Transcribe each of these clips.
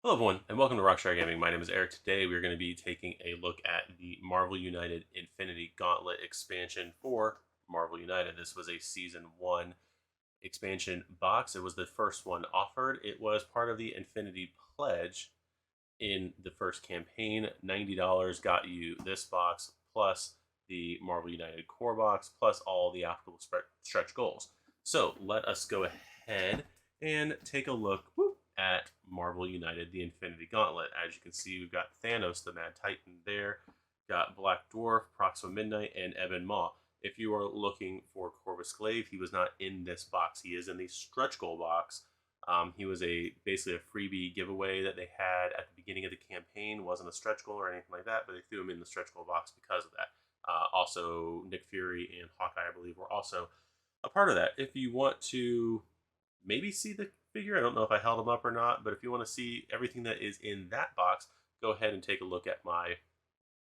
Hello everyone, and welcome to Rockstar Gaming. My name is Eric. Today we're going to be taking a look at the Marvel United Infinity Gauntlet expansion for Marvel United. This was a Season 1 expansion box. It was the first one offered. It was part of the Infinity Pledge in the first campaign. $90 got you this box, plus the Marvel United core box, plus all the applicable stretch goals. So let us go ahead and take a look at Marvel United, the Infinity Gauntlet. As you can see, we've got Thanos, the Mad Titan there, got Black Dwarf, Proxima Midnight, and Ebon Maw. If you are looking for Corvus Glaive, he was not in this box. He is in the stretch goal box. He was basically a freebie giveaway that they had at the beginning of the campaign. Wasn't a stretch goal or anything like that, but they threw him in the stretch goal box because of that. Also, Nick Fury and Hawkeye, I believe, were also a part of that. If you want to maybe see the figure, I don't know if I held them up or not, but if you want to see everything that is in that box, go ahead and take a look at my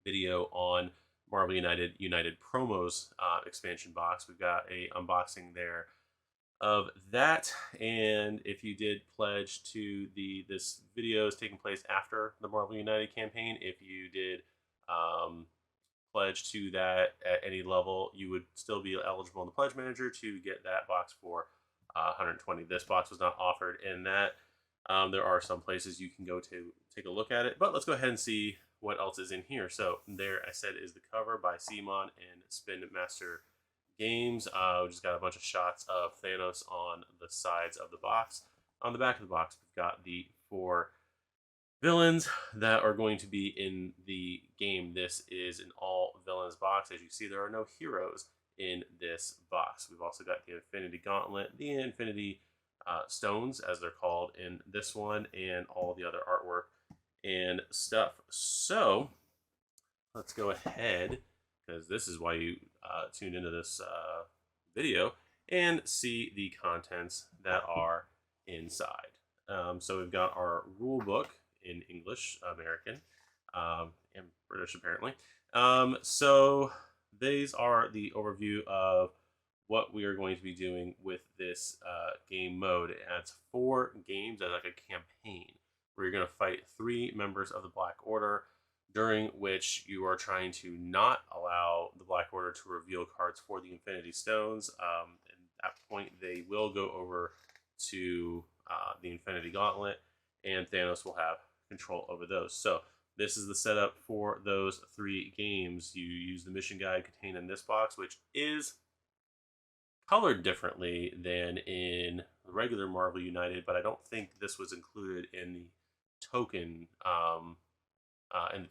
video on Marvel United promos expansion box. We've got a unboxing there of that, and if you did pledge to this video is taking place after the Marvel United campaign, if you did pledge to that at any level, you would still be eligible in the pledge manager to get that box for 120. This box was not offered in that. There are some places you can go to take a look at it, but let's go ahead and see what else is in here. So there, I said, is the cover by CMON and Spin Master Games. We just got a bunch of shots of Thanos on the sides of the box. On the back of the box, we've got the 4 villains that are going to be in the game. This is an all villains box. As you see, there are no heroes in this box. We've also got the Infinity Gauntlet, the Infinity Stones, as they're called in this one, and all the other artwork and stuff. So let's go ahead, because this is why you tuned into this video, and see the contents that are inside. So we've got our rule book in English, American, and British apparently. So these are the overview of what we are going to be doing with this game mode. It adds 4 games as like a campaign where you're going to fight 3 members of the Black Order, during which you are trying to not allow the Black Order to reveal cards for the Infinity Stones. And at that point, they will go over to the Infinity Gauntlet, and Thanos will have control over those. So this is the setup for those 3 games. You use the mission guide contained in this box, which is colored differently than in the regular Marvel United, but I don't think this was included in the token box. It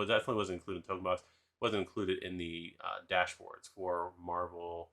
definitely wasn't included in the token box. It wasn't included in the dashboards for Marvel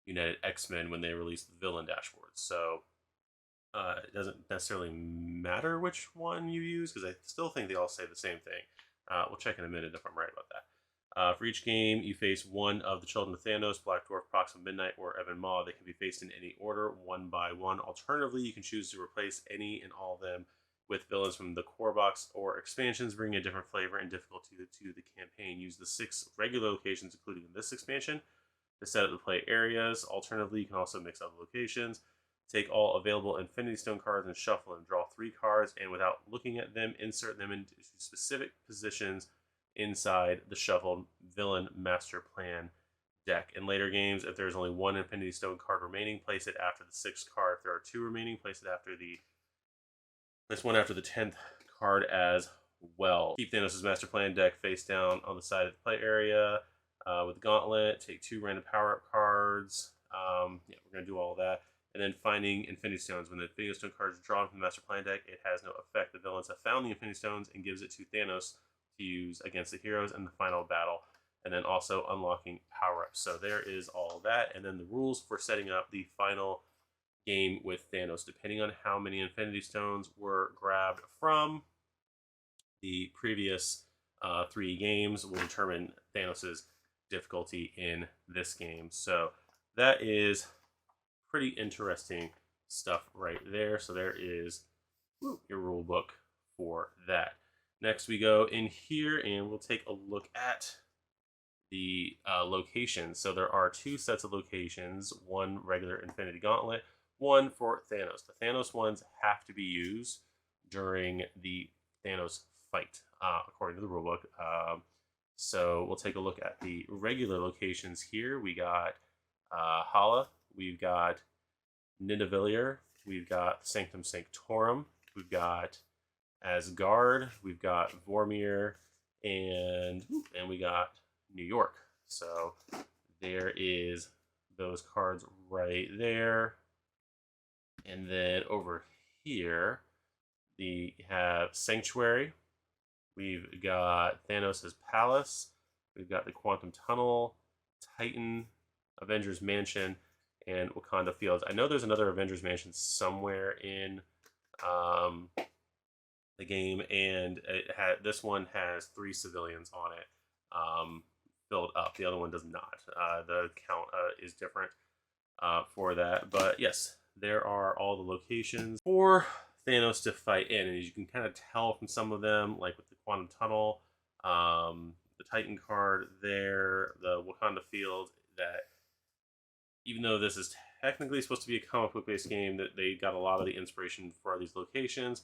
United X-Men when they released the villain dashboards. So it doesn't necessarily matter which one you use, because I still think they all say the same thing. We'll check in a minute if I'm right about that. For each game, you face one of the Children of Thanos, Black Dwarf, Proxima Midnight, or Ebon Maw. They can be faced in any order, one by one. Alternatively, you can choose to replace any and all of them with villains from the core box or expansions, bringing a different flavor and difficulty to the campaign. Use the 6 regular locations included in this expansion to set up the play areas. Alternatively, you can also mix other locations. Take all available Infinity Stone cards and shuffle and draw 3 cards, and without looking at them, insert them into specific positions inside the shuffled Villain Master Plan deck. In later games, if there's only 1 Infinity Stone card remaining, place it after the 6th card. If there are 2 remaining, place one after the 10th card as well. Keep Thanos' Master Plan deck face down on the side of the play area with the Gauntlet. Take 2 random power-up cards. Yeah, we're going to do all of that. And then finding Infinity Stones. When the Infinity Stone card is drawn from the Master Plan deck, it has no effect. The villains have found the Infinity Stones and gives it to Thanos to use against the heroes in the final battle. And then also unlocking power-ups. So there is all of that. And then the rules for setting up the final game with Thanos. Depending on how many Infinity Stones were grabbed from the previous 3 games, will determine Thanos' difficulty in this game. So that is pretty interesting stuff right there. So there is your rule book for that. Next, we go in here and we'll take a look at the locations. So there are 2 sets of locations, 1 regular Infinity Gauntlet, 1 for Thanos. The Thanos ones have to be used during the Thanos fight, according to the rulebook. So we'll take a look at the regular locations here. We got Hala, we've got Nidavellir, we've got Sanctum Sanctorum, we've got Asgard, we've got Vormir, and we got New York. So there is those cards right there. And then over here, we have Sanctuary. We've got Thanos' Palace. We've got the Quantum Tunnel, Titan, Avengers Mansion, and Wakanda Fields. I know there's another Avengers Mansion somewhere in the game, and this one has 3 civilians on it filled up. The other one does not. The count is different for that. But yes, there are all the locations for Thanos to fight in, and as you can kind of tell from some of them, like with the Quantum Tunnel, the Titan card there, the Wakanda Field, that even though this is technically supposed to be a comic book based game, that they got a lot of the inspiration for these locations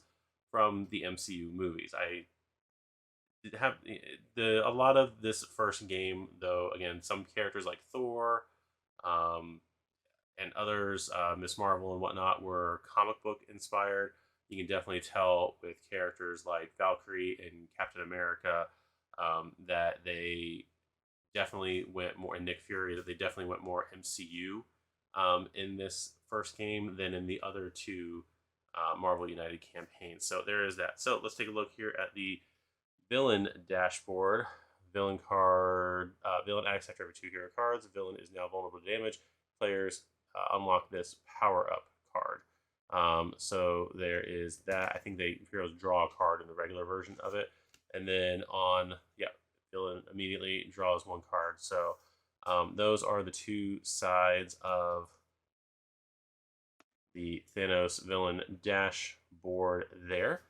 from the MCU movies. I have a lot of this first game, though. Again, some characters like Thor, and others, Miss Marvel and whatnot, were comic book inspired. You can definitely tell with characters like Valkyrie and Captain America that they definitely went more, and Nick Fury, that they definitely went more MCU in this first game than in the other 2 Marvel United campaigns. So there is that. So let's take a look here at the villain dashboard. Villain card, villain acts after every 2 hero cards. The villain is now vulnerable to damage. Players unlock this power up card. So there is that. I think heroes draw a card in the regular version of it, and then villain immediately draws 1 card. So those are the 2 sides of the Thanos villain dashboard there.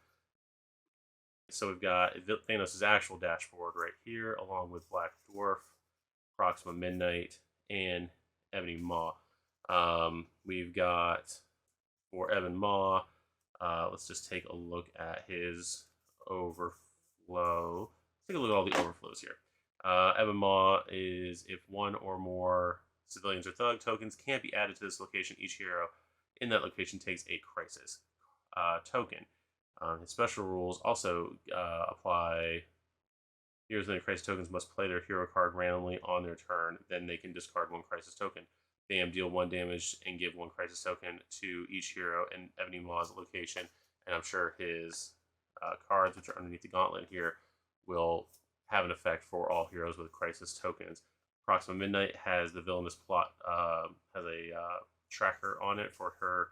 So we've got Thanos' actual dashboard right here, along with Black Dwarf, Proxima Midnight, and Ebony Maw. We've got, for Ebon Maw, let's just take a look at his overflow. Let's take a look at all the overflows here. Ebon Maw is if 1 or more civilians or thug tokens can't be added to this location, each hero in that location takes a crisis token. His special rules also apply. Heroes with any crisis tokens must play their hero card randomly on their turn. Then they can discard 1 crisis token. Bam, deal 1 damage and give 1 crisis token to each hero in Ebony Maw's location. And I'm sure his cards, which are underneath the gauntlet here, will have an effect for all heroes with crisis tokens. Proxima Midnight has the villainous plot, has a tracker on it for her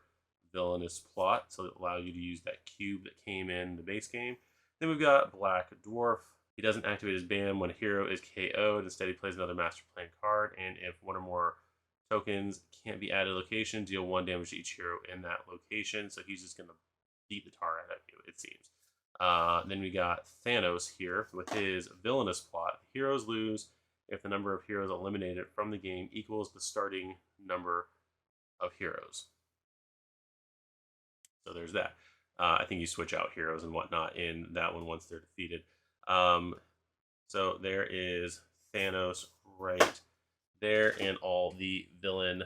villainous plot, so it allows you to use that cube that came in the base game. Then we've got Black Dwarf. He doesn't activate his BAM when a hero is KO'd. Instead, he plays another Master Plan card, and if 1 or more tokens can't be added to location, deal 1 damage to each hero in that location. So he's just going to beat the tar out of you, it seems. Then we got Thanos here with his villainous plot. Heroes lose if the number of heroes eliminated from the game equals the starting number of heroes. So there's that. I think you switch out heroes and whatnot in that one once they're defeated. So there is Thanos right there and all the villain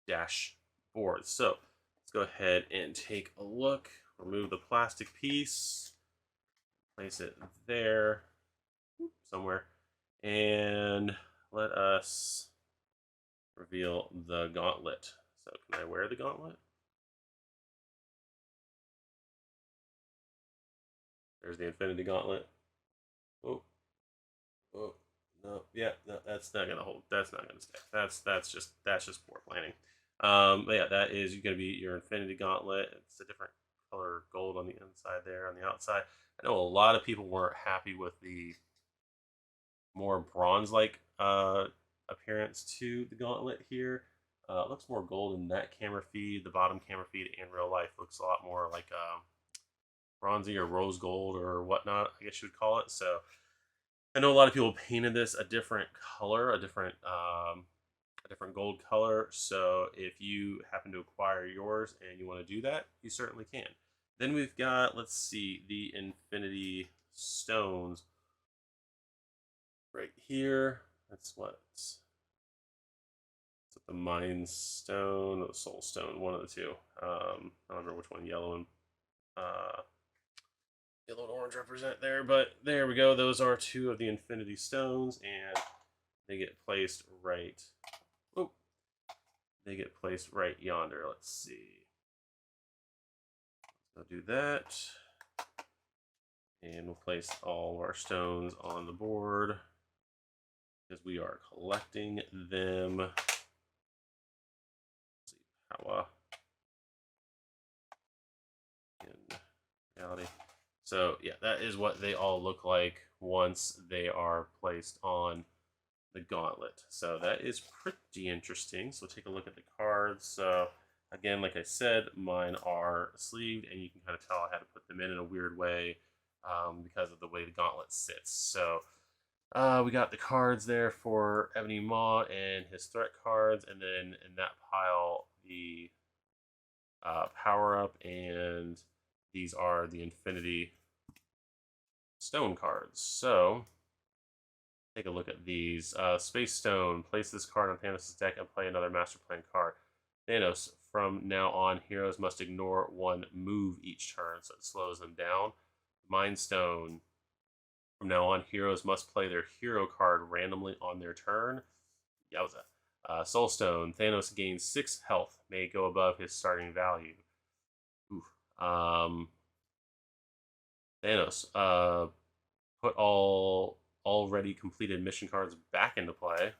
dashboards. So let's go ahead and take a look. Remove the plastic piece. Place it there somewhere. And let us reveal the gauntlet. So can I wear the gauntlet? There's the Infinity Gauntlet. Oh, no, yeah, no, that's not gonna hold. That's not gonna stay. That's just poor planning. But yeah, that is gonna be your Infinity Gauntlet. It's a different color gold on the inside there. On the outside, I know a lot of people weren't happy with the more bronze-like appearance to the gauntlet here. It looks more gold in that camera feed. The bottom camera feed in real life looks a lot more like bronzy or rose gold or whatnot, I guess you would call it. So I know a lot of people painted this a different color, a different gold color. So if you happen to acquire yours and you want to do that, you certainly can. Then we've got, let's see, the Infinity Stones right here. That's the Mind Stone or the Soul Stone, one of the two. I don't remember which one, yellow and orange represent there, but there we go. Those are two of the Infinity Stones, and they get placed right. Oh, they get placed right yonder. Let's see. I'll do that, and we'll place all of our stones on the board because we are collecting them. Let's see, power in reality. So yeah, that is what they all look like once they are placed on the gauntlet. So that is pretty interesting. So take a look at the cards. So again, like I said, mine are sleeved, and you can kind of tell I had to put them in a weird way because of the way the gauntlet sits. So we got the cards there for Ebony Maw and his threat cards, and then in that pile the power up, and these are the Infinity Stone cards. So take a look at these. Space Stone. Place this card on Thanos' deck and play another Master Plan card. Thanos. From now on, heroes must ignore one move each turn, so it slows them down. Mind Stone. From now on, heroes must play their hero card randomly on their turn. Yowza. Soul Stone. Thanos gains 6 health. May go above his starting value. Oof. Thanos. Put all already completed mission cards back into play.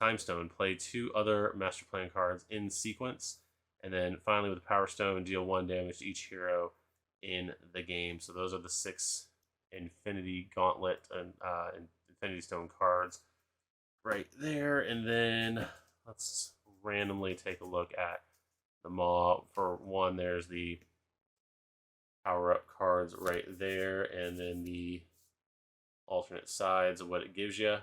Time Stone, play 2 other Master Plan cards in sequence, and then finally with the Power Stone, deal 1 damage to each hero in the game. So those are the 6 Infinity Gauntlet and Infinity Stone cards right there. And then let's randomly take a look at the Maw. For one, there's the power-up cards right there, and then the alternate sides of what it gives you.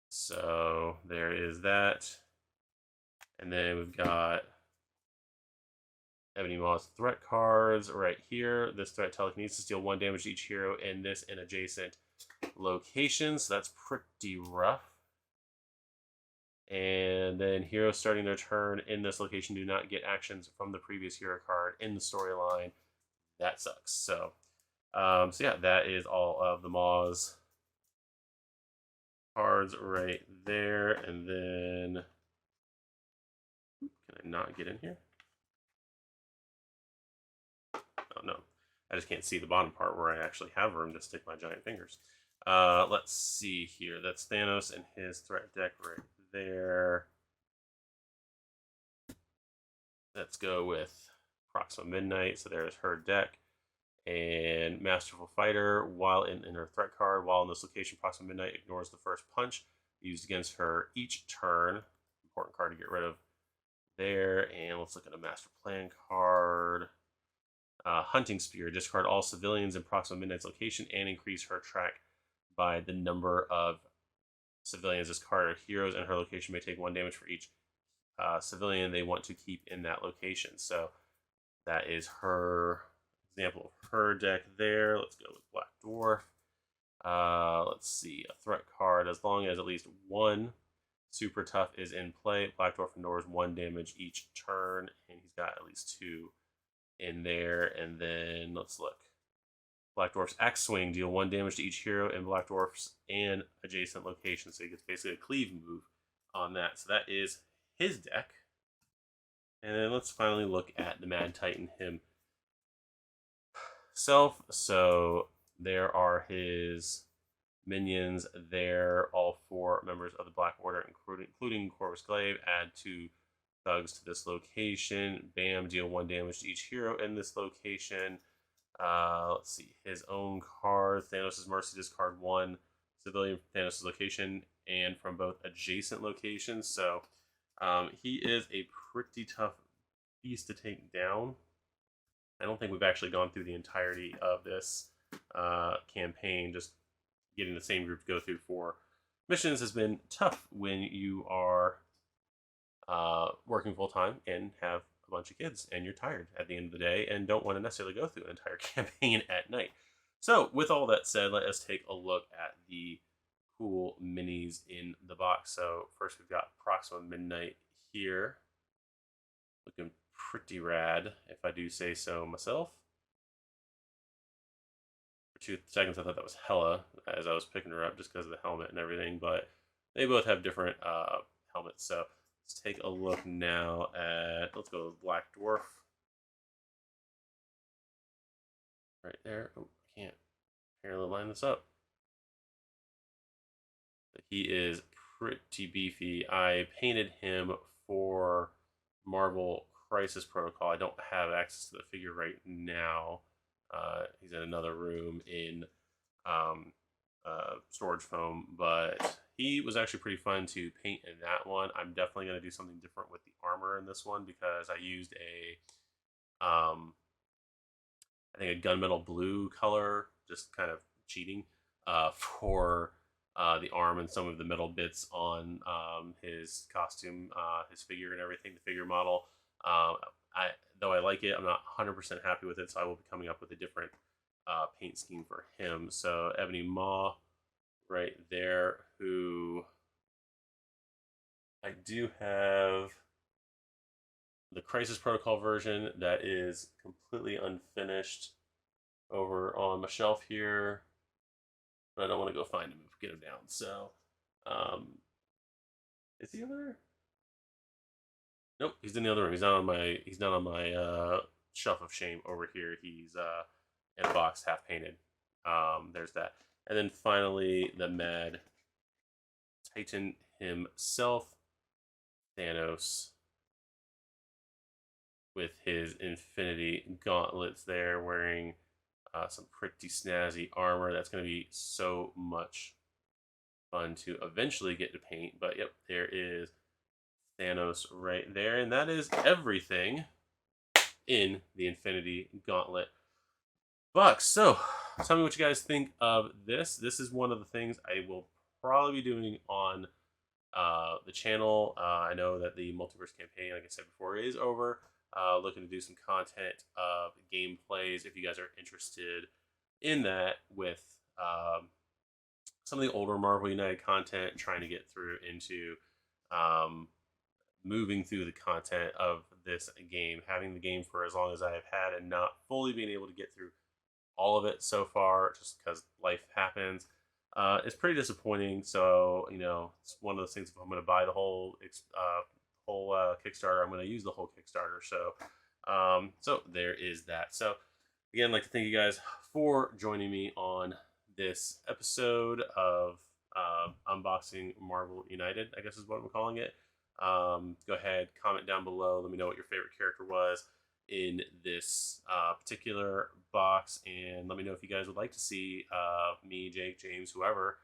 So there is that. And then we've got Ebony Maw's threat cards right here. This threat telekinesis, deal 1 damage to each hero in this and adjacent locations. So that's pretty rough. And then heroes starting their turn in this location do not get actions from the previous hero card in the storyline. That sucks. So yeah, that is all of the Maw's cards right there. And then, can I not get in here? Oh no, I just can't see the bottom part where I actually have room to stick my giant fingers. Let's see here. That's Thanos and his threat deck right there. Let's go with Proxima Midnight. So there's her deck. And Masterful Fighter, while in her threat card, while in this location, Proxima Midnight ignores the first punch used against her each turn. Important card to get rid of there. And let's look at a Master Plan card. Hunting Spear, discard all civilians in Proxima Midnight's location and increase her track by the number of civilians this card or heroes in her location may take 1 damage for each civilian they want to keep in that location. So that is her example of her deck there. Let's go with Black Dwarf. Let's see, a threat card. As long as at least 1 super tough is in play, Black Dwarf ignores 1 damage each turn, and he's got at least 2 in there. And then let's look. Black Dwarf's Axe Swing, deal 1 damage to each hero in Black Dwarf's and adjacent locations. So he gets basically a cleave move on that. So that is his deck. And then let's finally look at the Mad Titan himself. So there are his minions there, all 4 members of the Black Order, including Corvus Glaive. Add 2 thugs to this location. Bam, deal 1 damage to each hero in this location. Let's see, his own card, Thanos' Mercy, discard 1 civilian from Thanos' location and from both adjacent locations. So he is a pretty tough beast to take down. I don't think we've actually gone through the entirety of this campaign. Just getting the same group to go through 4 missions has been tough when you are working full time and have a bunch of kids and you're tired at the end of the day and don't want to necessarily go through an entire campaign at night. So with all that said, let us take a look at the cool minis in the box. So first we've got Proxima Midnight here, looking pretty rad, if I do say so myself. For 2 seconds I thought that was Hella as I was picking her up just because of the helmet and everything, but they both have different helmets. So let's take a look now at, let's go with Black Dwarf. Right there. Oh, I can't apparently line this up. He is pretty beefy. I painted him for Marvel Crisis Protocol. I don't have access to the figure right now. He's in another room in storage foam, but he was actually pretty fun to paint in that one. I'm definitely going to do something different with the armor in this one because I used I think a gunmetal blue color, just kind of cheating, for the arm and some of the metal bits on his costume, his figure and everything, the figure model. Though I like it, I'm not 100% happy with it, so I will be coming up with a different paint scheme for him. So Ebony Maw right there, who I do have the Crisis Protocol version that is completely unfinished over on my shelf here, but I don't want to go find him and get him down. So, is he over there? Nope, he's in the other room. He's not on my. He's not on my shelf of shame over here. He's in a box, half painted. There's that, and then finally the Mad Titan himself, Thanos, with his Infinity Gauntlets there, wearing some pretty snazzy armor. That's going to be so much fun to eventually get to paint. But yep, there is Thanos right there. And that is everything in the Infinity Gauntlet box. So tell me what you guys think of this. This is one of the things I will probably be doing on the channel. I know that the multiverse campaign, like I said before, is over. Looking to do some content of gameplays if you guys are interested in that, with some of the older Marvel United content, trying to get through into moving through the content of this game, having the game for as long as I have had and not fully being able to get through all of it so far just because life happens. It's pretty disappointing. So, you know, it's one of those things. If I'm going to buy the whole Kickstarter, I'm going to use the whole Kickstarter. So, so there is that. So, again, I'd like to thank you guys for joining me on this episode of Unboxing Marvel United, I guess is what I'm calling it. Go ahead, comment down below. Let me know what your favorite character was in this particular box, and let me know if you guys would like to see me, Jake, James, whoever,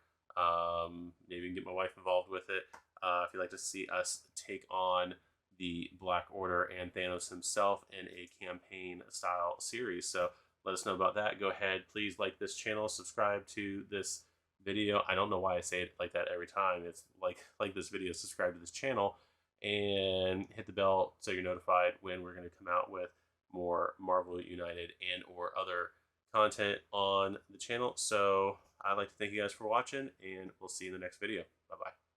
maybe get my wife involved with it, if you'd like to see us take on the Black Order and Thanos himself in a campaign style series. So let us know about that. Go ahead, please like this channel, subscribe to this video. I don't know why I say it like that every time. It's like this video, subscribe to this channel, and hit the bell so you're notified when we're going to come out with more Marvel United and or other content on the channel. So I'd like to thank you guys for watching, and we'll see you in the next video. Bye bye.